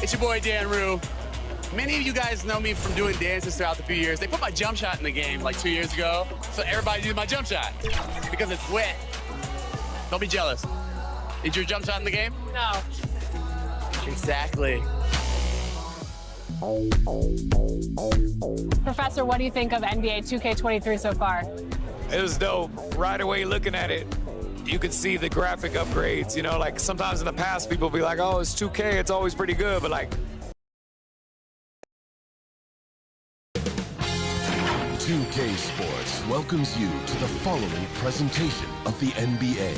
It's your boy, Dan Rue. Many of you guys know me from doing dances throughout the few years. They put my jump shot in the game like 2 years ago, so everybody uses my jump shot because it's wet. Don't be jealous. Is your jump shot in the game? No. Exactly. Professor, what do you think of NBA 2K23 so far? It was dope. Right away looking at it, you could see the graphic upgrades. You know, like sometimes in the past people be like, oh, it's 2K, it's always pretty good, but like 2K Sports welcomes you to the following presentation of the NBA.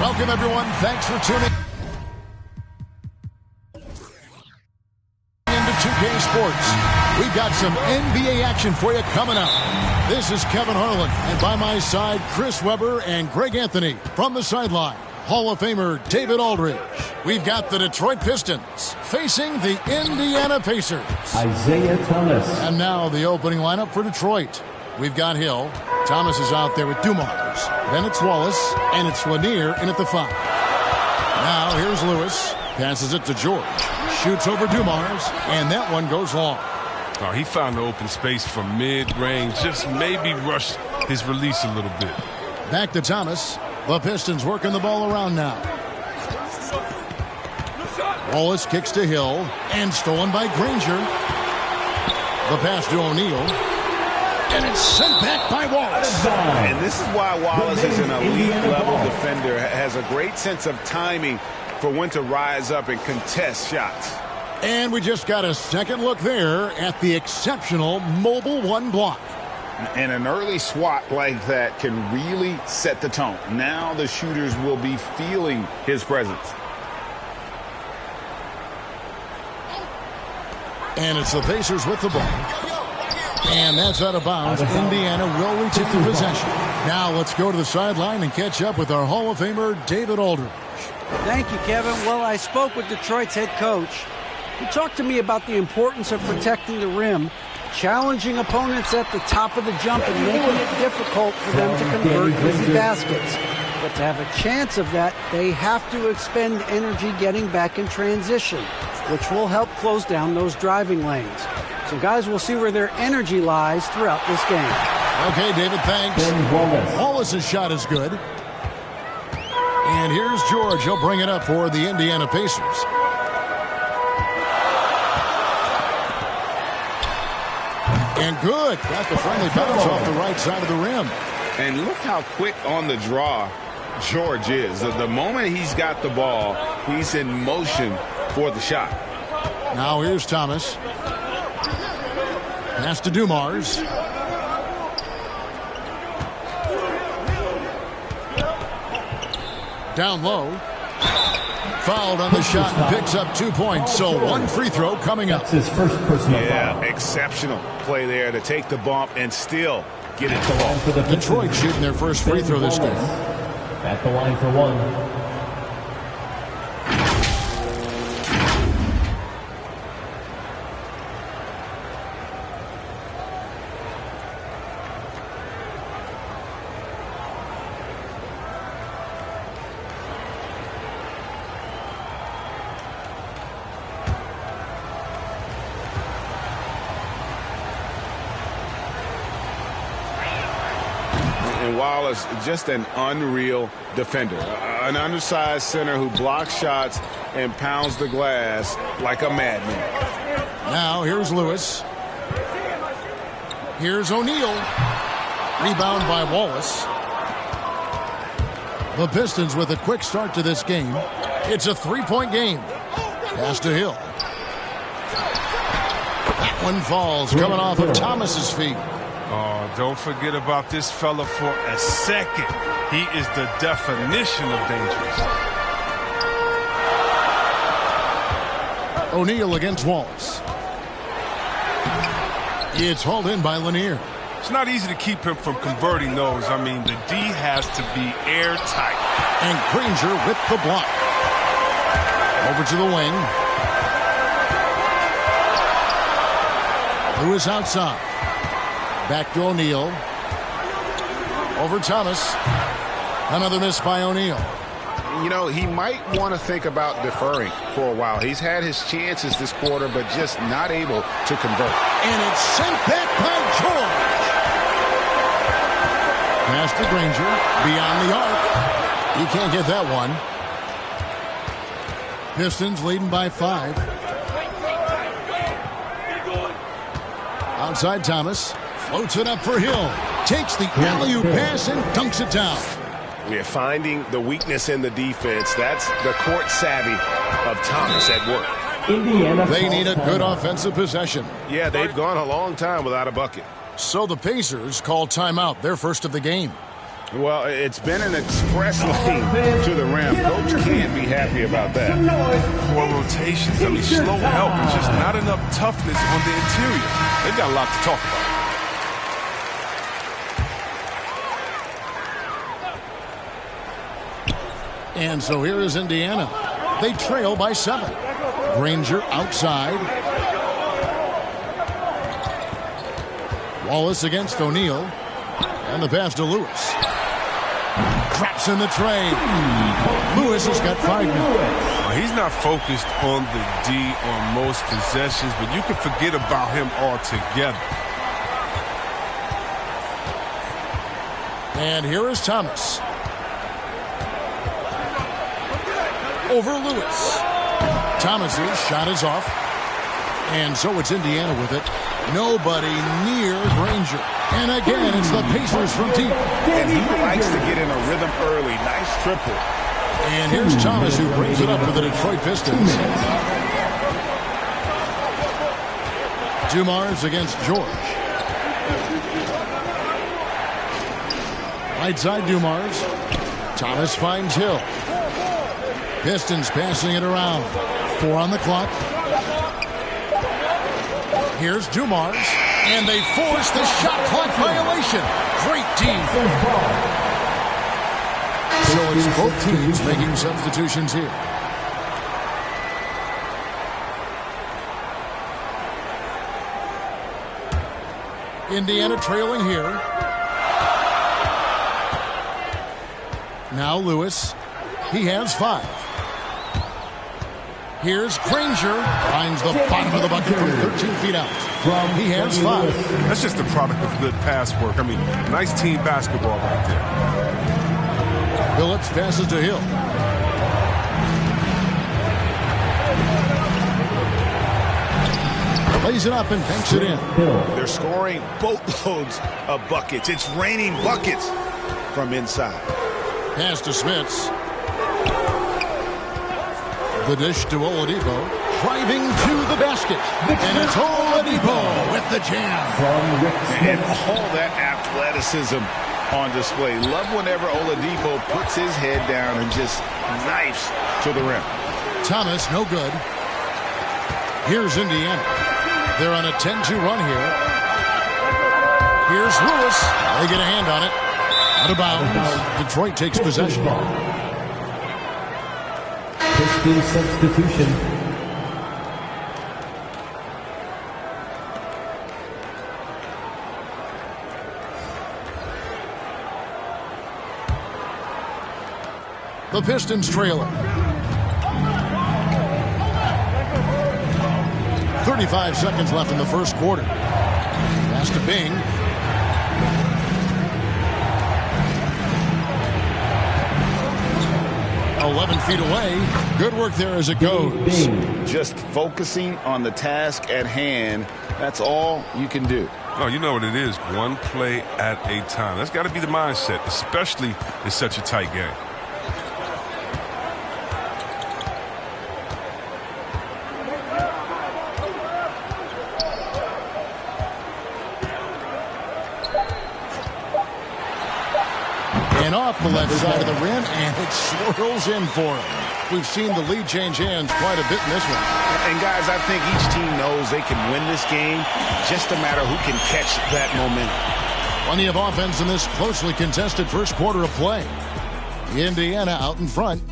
Welcome, everyone. Thanks for tuning into 2K Sports. We've got some NBA action for you coming up. This is Kevin Harlan, and by my side, Chris Webber and Greg Anthony. From the sideline, Hall of Famer David Aldridge. We've got the Detroit Pistons facing the Indiana Pacers. Isaiah Thomas. And now the opening lineup for Detroit. We've got Hill. Thomas is out there with Dumars. Then it's Wallace, and it's Lanier in at the 5. Now here's Lewis. Passes it to George. Shoots over Dumars, and that one goes long. Oh, he found the open space from mid-range. Just maybe rushed his release a little bit. Back to Thomas. The Pistons working the ball around now. Wallace kicks to Hill, and stolen by Granger. The pass to O'Neal. And it's sent back by Wallace. And this is why Wallace is an elite-level defender. Has a great sense of timing for when to rise up and contest shots. And we just got a second look there at the exceptional Mobile 1 block. And an early swat like that can really set the tone. Now the shooters will be feeling his presence. And it's the Pacers with the ball. And that's out of bounds. Indiana will retain possession. Now let's go to the sideline and catch up with our Hall of Famer, David Aldridge. Thank you, Kevin. Well, I spoke with Detroit's head coach. He talked to me about the importance of protecting the rim, challenging opponents at the top of the jump, and making it difficult for them to convert easy baskets. But to have a chance of that, they have to expend energy getting back in transition, which will help close down those driving lanes. So, guys, we'll see where their energy lies throughout this game. Okay, David, thanks. Wallace's shot is good. And here's George. He'll bring it up for the Indiana Pacers. And good. Got the friendly bounce off the right side of the rim. And look how quick on the draw George is. The moment he's got the ball, he's in motion for the shot. Now here's Thomas. Pass to Dumars. Down low. Fouled on the shot and picks up 2 points. So one free throw coming up. That's his first personal foul. Exceptional play there to take the bump and still get it to ball. Detroit shooting their first free throw this game. At the line for one. And Wallace, just an unreal defender. An undersized center who blocks shots and pounds the glass like a madman. Now here's Lewis. Here's O'Neal. Rebound by Wallace. The Pistons with a quick start to this game. It's a three-point game. Pass to Hill. That one falls, coming off of Thomas's feet. Oh, don't forget about this fella for a second. He is the definition of dangerous. O'Neal against Wallace. It's hauled in by Lanier. It's not easy to keep him from converting those. I mean, the D has to be airtight. And Granger with the block. Over to the wing. Lewis outside. Back to O'Neal. Over Thomas. Another miss by O'Neal. You know, he might want to think about deferring for a while. He's had his chances this quarter, but just not able to convert. And it's sent back by George. Pass to Granger. Beyond the arc. He can't get that one. Pistons leading by 5. Outside Thomas. Floats it up for Hill. Takes the alley-oop pass and dunks it down. We're finding the weakness in the defense. That's the court savvy of Thomas at work. Indiana. They need a good offensive possession. Yeah, they've gone a long time without a bucket. So the Pacers call timeout, their first of the game. Well, it's been an express lane to the rim. Coach can't be happy about that. Poor rotations. I mean, slow help and just not enough toughness on the interior. They've got a lot to talk about. And so here is Indiana. They trail by 7. Granger outside. Wallace against O'Neal. And the pass to Lewis. Traps in the tray. Lewis has got 5 now. He's not focused on the D on most possessions, but you can forget about him altogether. And here is Thomas. Over Lewis. Thomas's shot is off. And so it's Indiana with it. Nobody near Granger. And again, it's the Pacers from deep. And he likes to get in a rhythm early. Nice triple. And here's Thomas who brings it up for the Detroit Pistons. Dumars against George. Right side Dumars. Thomas finds Hill. Pistons passing it around. 4 on the clock. Here's Dumars. And they force the shot clock violation. Great team. So it's both teams making substitutions here. Indiana trailing here. Now Lewis. He has 5. Here's Granger. Finds the bottom of the bucket from 13 feet out. He has 5. That's just the product of good pass work. I mean, nice team basketball right there. Phillips passes to Hill. Lays it up and banks it in. They're scoring boatloads of buckets. It's raining buckets from inside. Pass to Smits. The dish to Oladipo. Driving to the basket. And it's Oladipo with the jam. And all that athleticism on display. Love whenever Oladipo puts his head down and just knifes to the rim. Thomas, no good. Here's Indiana. They're on a 10-2 run here. Here's Lewis. They get a hand on it. Out of bounds. Detroit takes possession. Pistons substitution. The Pistons trailing. 35 seconds left in the first quarter. Pass to Bing. "11 feet away." Good work there as it goes. Just focusing on the task at hand. That's all you can do. Oh, you know what it is. One play at a time. That's got to be the mindset, especially in such a tight game. And off the left side of the rim, and it swirls in for him. We've seen the lead change hands quite a bit in this one. And guys, I think each team knows they can win this game. Just a matter who can catch that momentum. Plenty of offense in this closely contested first quarter of play. Indiana out in front,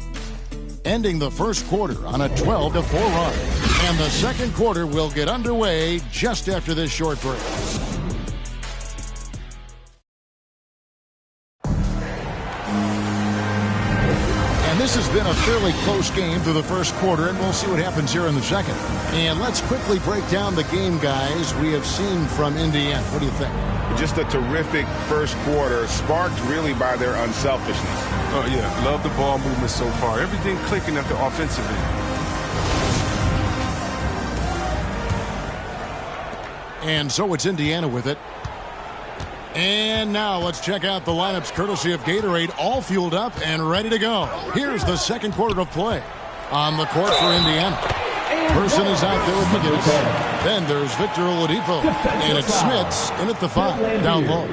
ending the first quarter on a 12-4 run. And the second quarter will get underway just after this short break. this has been a fairly close game through the first quarter, and we'll see what happens here in the second. And let's quickly break down the game, guys, we have seen from Indiana. What do you think? Just a terrific first quarter, sparked really by their unselfishness. Oh, yeah. Love the ball movement so far. Everything clicking at the offensive end. And so it's Indiana with it. And now let's check out the lineups courtesy of Gatorade, all fueled up and ready to go. Here's the second quarter of play. On the court for Indiana. Person is out there with McGinnis. Then there's Victor Oladipo. And it's Smits in at the 5, down low.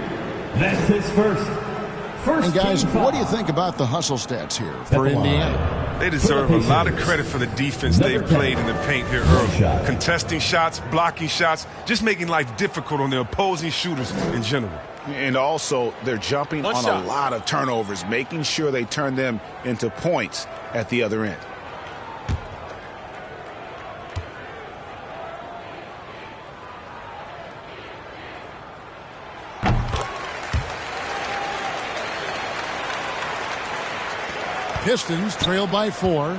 That's his first. And guys, what do you think about the hustle stats here for Indiana? They deserve a lot of credit for the defense they've played in the paint here early. Contesting shots, blocking shots, just making life difficult on the opposing shooters in general. And also, they're jumping on a lot of turnovers, making sure they turn them into points at the other end. Pistons trail by 4.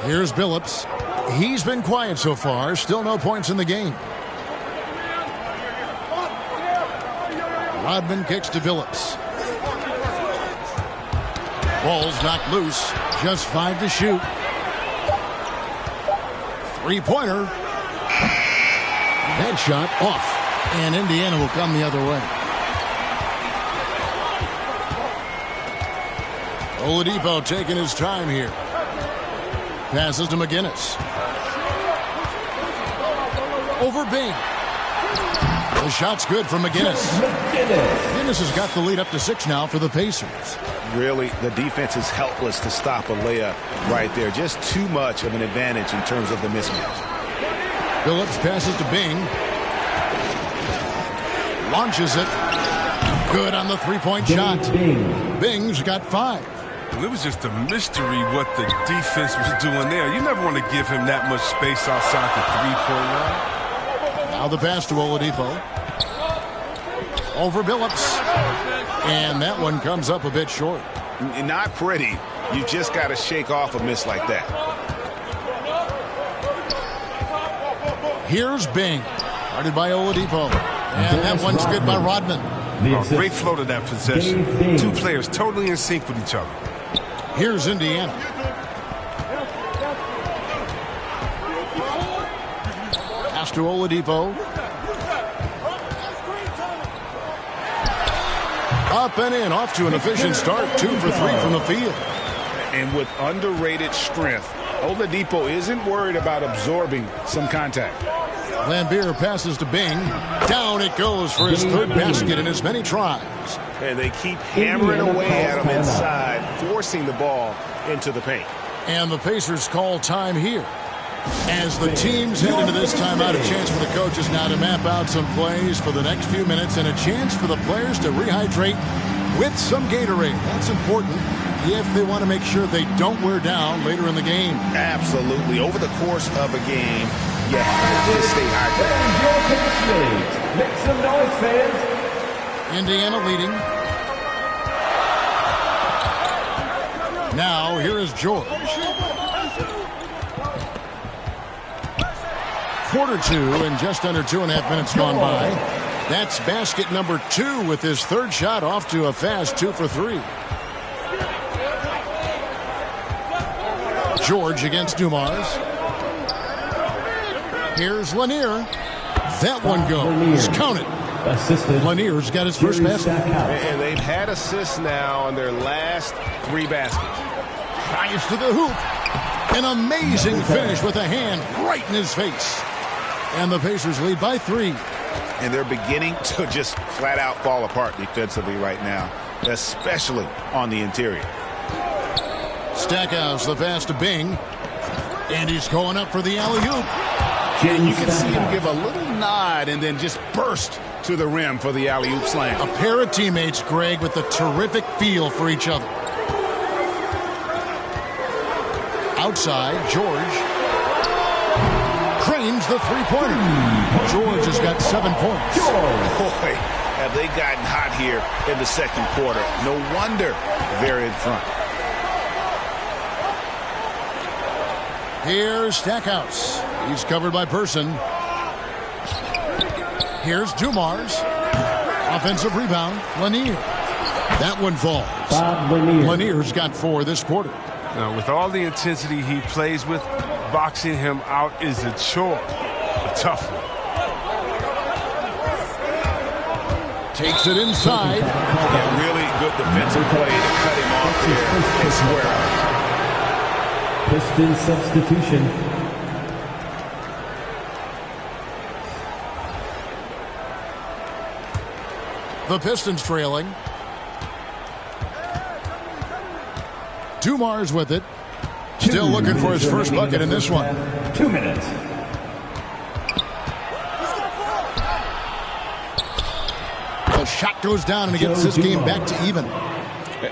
Here's Billups. He's been quiet so far. Still no points in the game. Rodman kicks to Billups. Ball's knocked loose. Just 5 to shoot. Three-pointer. That shot off. And Indiana will come the other way. Oladipo taking his time here. Passes to McGinnis. Over Bing. The shot's good from McGinnis. McGinnis has got the lead up to 6 now for the Pacers. Really, the defense is helpless to stop a layup right there. Just too much of an advantage in terms of the mismatch. Billups passes to Bing. Launches it. Good on the three-point shot. Bing's got 5. It was just a mystery what the defense was doing there. You never want to give him that much space outside the three-point line. Now the pass to Oladipo. Over Billups. And that one comes up a bit short. Not pretty. You just got to shake off a miss like that. Here's Bing. Guarded by Oladipo. And that one's good by Rodman. Great flow to that possession. Two players totally in sync with each other. Here's Indiana. Pass to Oladipo. Up and in, off to an efficient start. 2 for 3 from the field. And with underrated strength, Oladipo isn't worried about absorbing some contact. Lambeer passes to Bing. Down it goes for his 3rd basket in as many tries. And they keep hammering away at him inside, forcing the ball into the paint. And the Pacers call time here. As the teams head into this timeout, a chance for the coaches now to map out some plays for the next few minutes and a chance for the players to rehydrate with some Gatorade. That's important if they want to make sure they don't wear down later in the game. Absolutely. Over the course of a game, you have to stay hydrated. Make some noise, fans. Indiana leading. Now, here is George. Quarter 2 and just under 2.5 minutes gone by. That's basket number 2 with his 3rd shot off to a fast 2 for 3. George against Dumars. Here's Lanier. That one goes. Count it. Lanier's got his first basket. And they've had assists now on their last 3 baskets. Fires to the hoop. An amazing finish with a hand right in his face. And the Pacers lead by 3. And they're beginning to just flat out fall apart defensively right now, especially on the interior. Stackhouse, the pass to Bing. And he's going up for the alley-oop. And you can see him give a little nod and then just burst to the rim for the alley-oop slam. A pair of teammates, Greg, with a terrific feel for each other. Outside, George. Cranes the three-pointer. George has got 7 points. Boy, have they gotten hot here in the second quarter. No wonder they're in front. Here's Stackhouse. He's covered by Person. Here's Dumars. Offensive rebound, Lanier. That one falls. Lanier's got 4 this quarter. Now, with all the intensity he plays with, boxing him out is a chore. A tough one. Takes it inside. Yeah, really good defensive play to cut him off there and square up. Piston substitution. The Pistons trailing. Dumars with it. Still looking for his first bucket in this one. 2 minutes. The shot goes down and it gets this game back to even.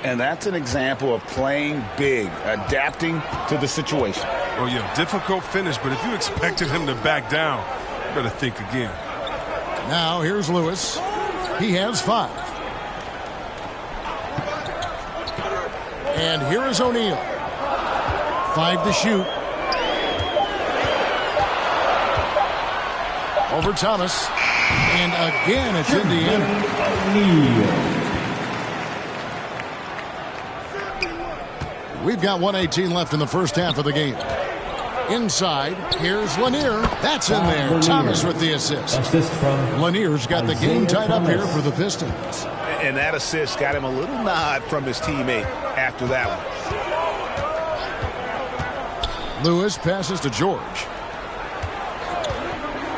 And that's an example of playing big, adapting to the situation. Oh, yeah, difficult finish, but if you expected him to back down, you better think again. Now here's Lewis. He has 5. And here is O'Neal. 5 to shoot. Over Thomas. And again, it's Indiana. We've got 1:18 left in the first half of the game. Inside, here's Lanier. That's in there. Thomas with the assist. Assist from Lanier's got the game tied up here for the Pistons. And that assist got him a little nod from his teammate after that one. Lewis passes to George.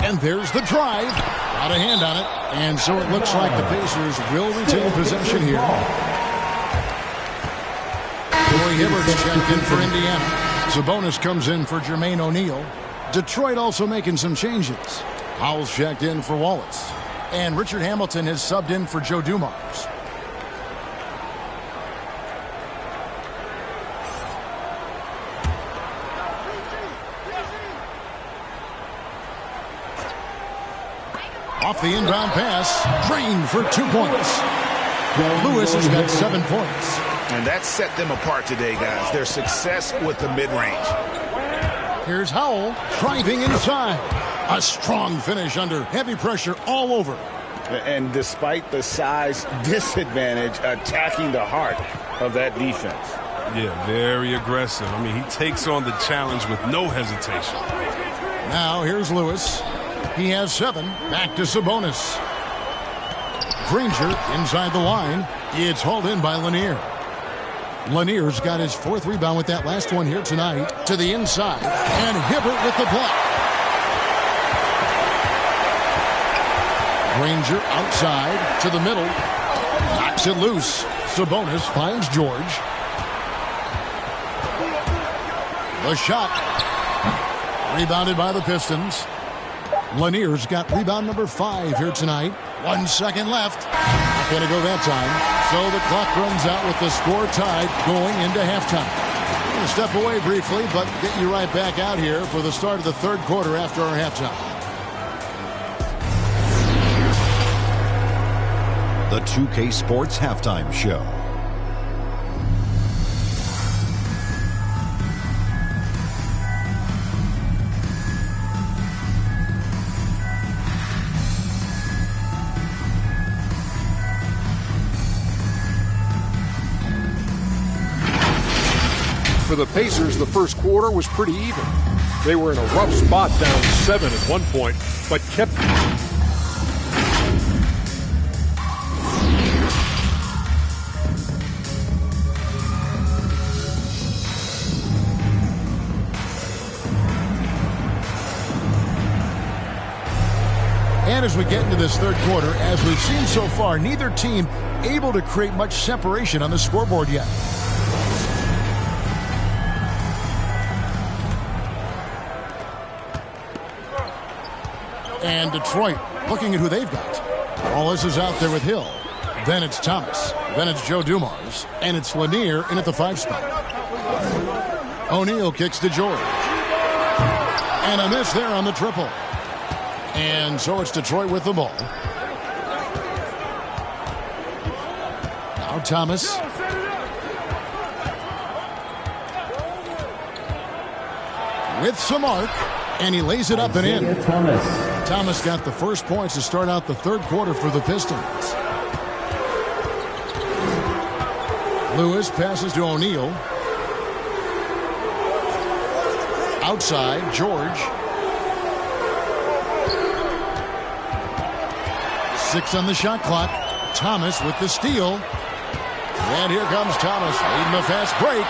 And there's the drive. Got a hand on it. And so it looks like the Pacers will retain possession here. Roy Hibbert's checked in for Indiana. Sabonis comes in for Jermaine O'Neal. Detroit also making some changes. Howell's checked in for Wallace. And Richard Hamilton has subbed in for Joe Dumars. Off the inbound pass, drained for 2 points. Lewis has got 7 points. And that set them apart today, guys. Their success with the mid-range. Here's Howell driving inside. A strong finish under heavy pressure all over. And despite the size disadvantage, attacking the heart of that defense. Yeah, very aggressive. I mean, he takes on the challenge with no hesitation. Now here's Lewis. He has 7. Back to Sabonis. Granger inside the line. It's hauled in by Lanier. Lanier's got his 4th rebound with that last one here tonight. To the inside. And Hibbert with the block. Granger outside to the middle. Knocks it loose. Sabonis finds George. The shot. Rebounded by the Pistons. Lanier's got rebound number 5 here tonight. 1 second left. Not going to go that time. So the clock runs out with the score tied going into halftime. I'm going to step away briefly, but get you right back out here for the start of the 3rd quarter after our halftime. The 2K Sports Halftime Show. For the Pacers, the first quarter was pretty even. They were in a rough spot, down 7 at one point, but kept. And as we get into this 3rd quarter, as we've seen so far, neither team able to create much separation on the scoreboard yet. And Detroit looking at who they've got. Wallace is out there with Hill. Then it's Thomas. Then it's Joe Dumars. And it's Lanier in at the 5 spot. O'Neal kicks to George. And a miss there on the triple. And so it's Detroit with the ball. Now Thomas. With some arc, and he lays it up and in. Thomas got the first points to start out the third quarter for the Pistons. Lewis passes to O'Neal. Outside, George. 6 on the shot clock. Thomas with the steal. And here comes Thomas leading the fast break.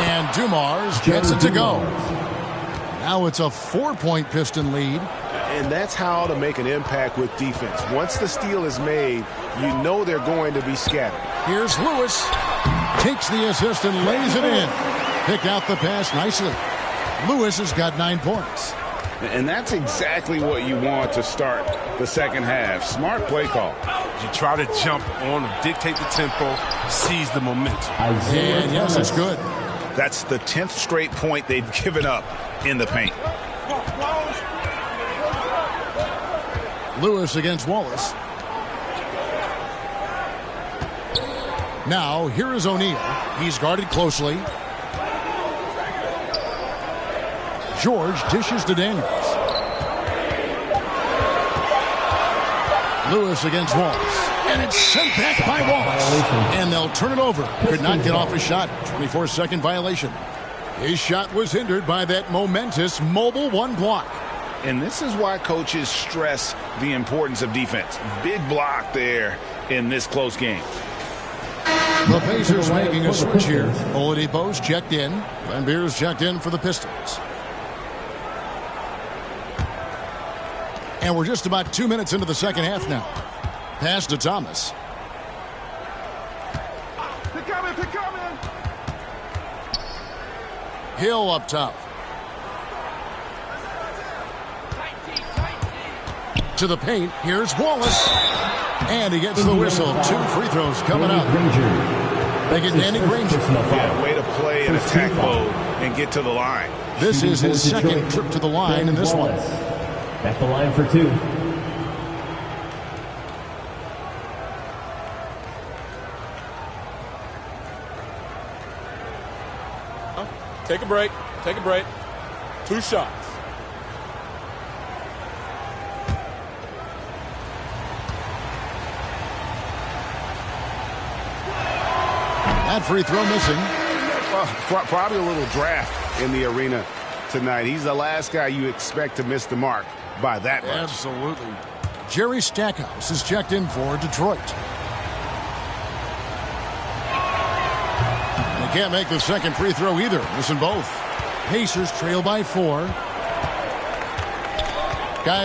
And Dumars gets it to go. Now it's a 4-point Piston lead. And that's how to make an impact with defense. Once the steal is made, you know they're going to be scattered. Here's Lewis. Takes the assist and lays it in. Pick out the pass nicely. Lewis has got 9 points. And that's exactly what you want to start the second half. Smart play call. You try to jump on, dictate the tempo, seize the momentum. And yes, it's good. That's the 10th straight point they've given up in the paint. Lewis against Wallace. Now, here is O'Neal. He's guarded closely. George dishes to Daniels. Lewis against Wallace. And it's sent back by Wallace. And they'll turn it over. Could not get off a shot. 24-second violation. His shot was hindered by that momentous mobile 1 block. And this is why coaches stress the importance of defense. Big block there in this close game. The Pacers making a switch here. Oladipo's checked in. Van Beer's checked in for the Pistons. And we're just about 2 minutes into the second half now. Pass to Thomas. Hill up top. To the paint. Here's Wallace. And he gets the whistle. 2 free throws coming up. They get Danny Granger. Yeah, way to play in attack mode and get to the line. This is his second trip to the line in this one. At the line for 2. Take a break. Take a break. 2 shots. That free throw missing. Well, probably a little draft in the arena tonight. He's the last guy you expect to miss the mark by that much. Absolutely. Jerry Stackhouse is checked in for Detroit. And he can't make the second free throw either. Missing both. Pacers trail by 4. Guys.